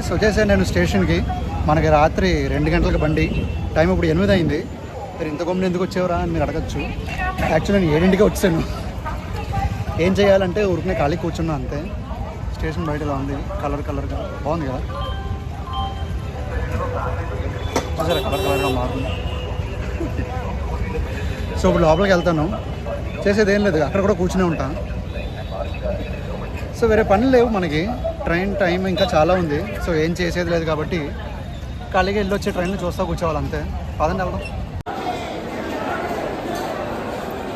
Guys వచ్చేసే నేను స్టేషన్కి. మనకి రాత్రి 2 గంటలకు బండి, టైం ఇప్పుడు 8 అయింది. మీరు ఇంత గమ్మున ఎందుకు వచ్చేవరా అని మీరు అడగచ్చు. యాక్చువల్లీ నేను 7ంటికే వచ్చాను. ఏం చేయాలంటే ఊరికనే ఖాళీ కూర్చున్నా అంతే. స్టేషన్ బయట ఇలా ఉంది, కలర్గా బాగుంది కదా. సరే కలర్గా మారుంది. సో ఇప్పుడు లోపలికి వెళ్తాను. చేసేది ఏం లేదు, అక్కడ కూడా కూర్చునే ఉంటాను. సో వేరే పనులు లేవు మనకి, ట్రైన్ టైం ఇంకా చాలా ఉంది. సో ఏం చేసేది లేదు కాబట్టి ఖాళీగా వెళ్ళి వచ్చే ట్రైన్లు చూస్తూ కూర్చోవాలి అంతే. పదండి వెళ్దాం.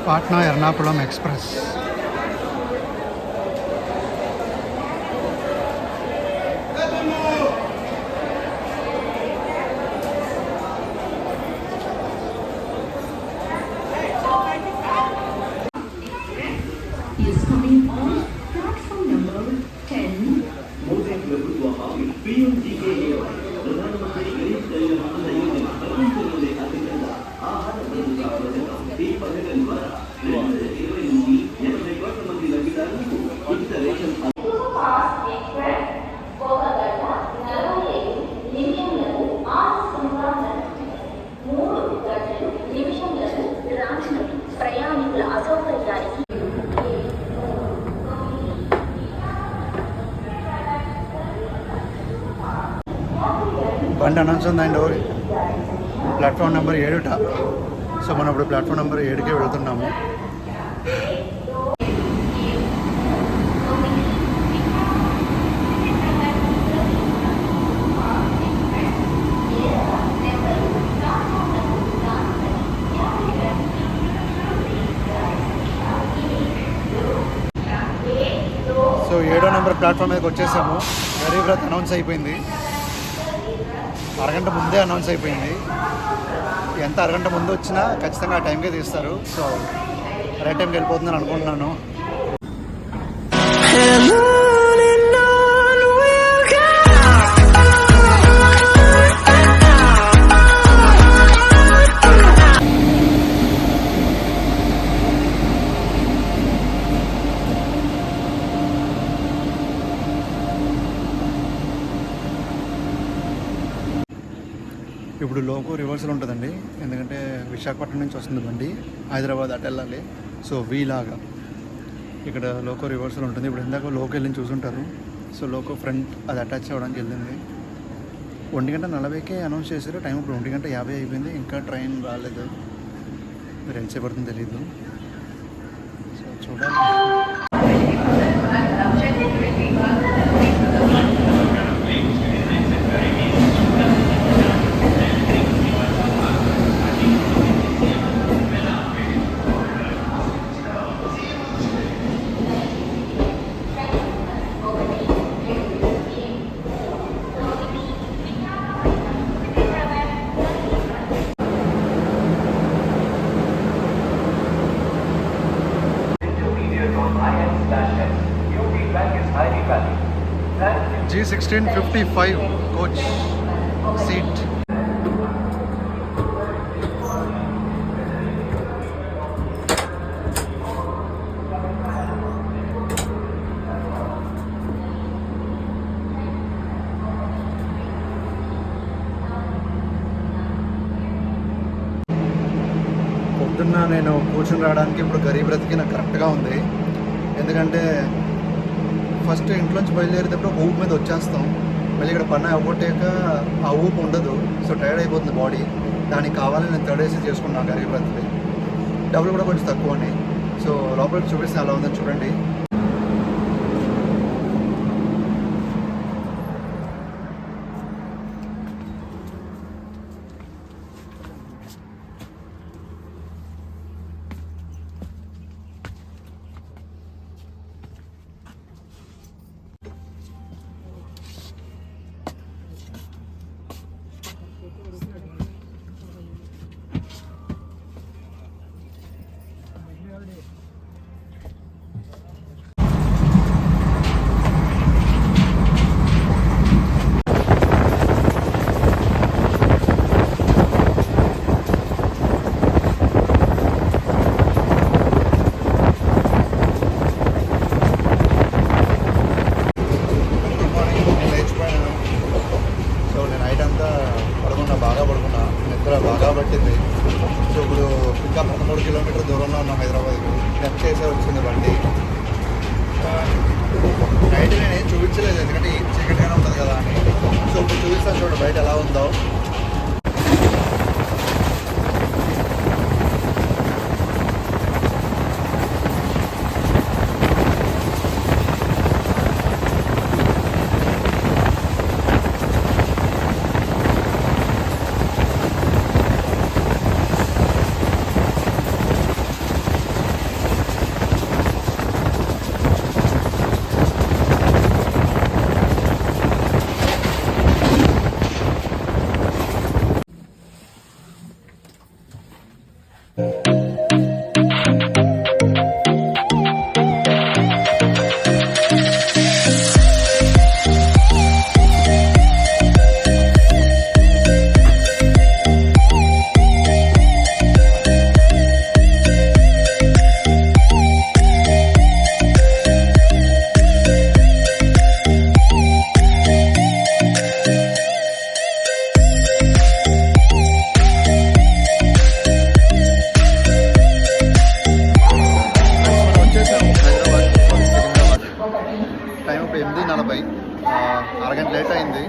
పాట్నా ఎర్నాకుళం ఎక్స్ప్రెస్. బండి అనౌన్స్ ఉందండి. Platform number 7. సో మనం ఇప్పుడు ప్లాట్ఫామ్ నెంబర్ 7కే వెళ్తున్నాము. సో 7వ నెంబర్ ప్లాట్ఫామ్ మీదకి వచ్చేసాము. గరీబ్ రథ్ అనౌన్స్ అయిపోయింది. అరగంట ముందే అనౌన్స్ అయిపోయింది. ఎంత అరగంట ముందు వచ్చినా ఖచ్చితంగా ఆ టైంకే తీస్తారు. సో రైట్ టైంకి వెళ్ళిపోతుందని అనుకుంటున్నాను. ఇప్పుడు లోకో రివర్సల్ ఉంటుందండి, ఎందుకంటే విశాఖపట్నం నుంచి వస్తుంది బండి, హైదరాబాద్ అటు వెళ్ళాలి. సో వీలాగా ఇక్కడ లోకో రివర్సల్ ఉంటుంది. ఇప్పుడు ఇందాక లోకో వెళ్ళి చూసుంటారు. సో లోకో ఫ్రంట్ అది అటాచ్ అవ్వడానికి వెళ్ళింది. 1:40కే అనౌన్స్ చేశారు. టైం ఇప్పుడు 1:50 అయిపోయింది. ఇంకా ట్రైన్ రాలేదు. మీరు ఎంతసేపు పడుతుందో తెలీదు. సో చూడాలి. G1655 coach seat. పొద్దున్న నేను కూర్చుని రావడానికి ఇప్పుడు గరీబ్ రథ్కి నాకు కరెక్ట్గా ఉంది. ఎందుకంటే ఫస్ట్ ఇంట్లోంచి బయలుదేరేటప్పుడు ఒక ఊపు మీద వచ్చేస్తాం. మళ్ళీ ఇక్కడ పని అవ్వటాక ఆ ఊపు ఉండదు. సో టైర్డ్ అయిపోతుంది బాడీ. దానికి కావాలని నేను 3rd AC చేసుకున్నాను గరీబ్ రథ్ది. డబ్బులు కూడా కొంచెం తక్కువ అని. సో లోపలికి చూపిస్తే అలా ఉందని చూడండి. బాగా పడుకున్నా నిద్ర బాగా పట్టింది. సో ఇప్పుడు ఇంకా 13 కిలోమీటర్ దూరంలో ఉన్నాం హైదరాబాద్కు. లెఫ్ట్ చేసే వచ్చింది బండి. నైట్ నేనేం చూపించలేదు ఎందుకంటే ఏం చీకటిగానే ఉంటుంది కదా అని. సో ఇప్పుడు చూపిస్తాను చూడండి బయట ఎలా ఉందో. టైం ఇప్పుడు 8:40. అరగంట లేట్ అయింది.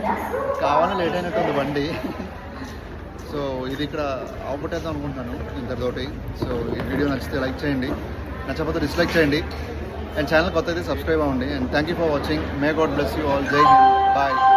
కావాలని లేట్ అయినట్టుంది బండి. సో ఇది ఇక్కడ అవగొట్టేద్దాం అనుకుంటున్నాను ఇంతటితోటి. సో ఈ వీడియో నచ్చితే లైక్ చేయండి, నచ్చకపోతే డిస్లైక్ చేయండి. అండ్ ఛానల్ కొత్త అయితే సబ్స్క్రైబ్ అవ్వండి. And thank you for watching. May God bless you all. జై హింద్. బాయ్.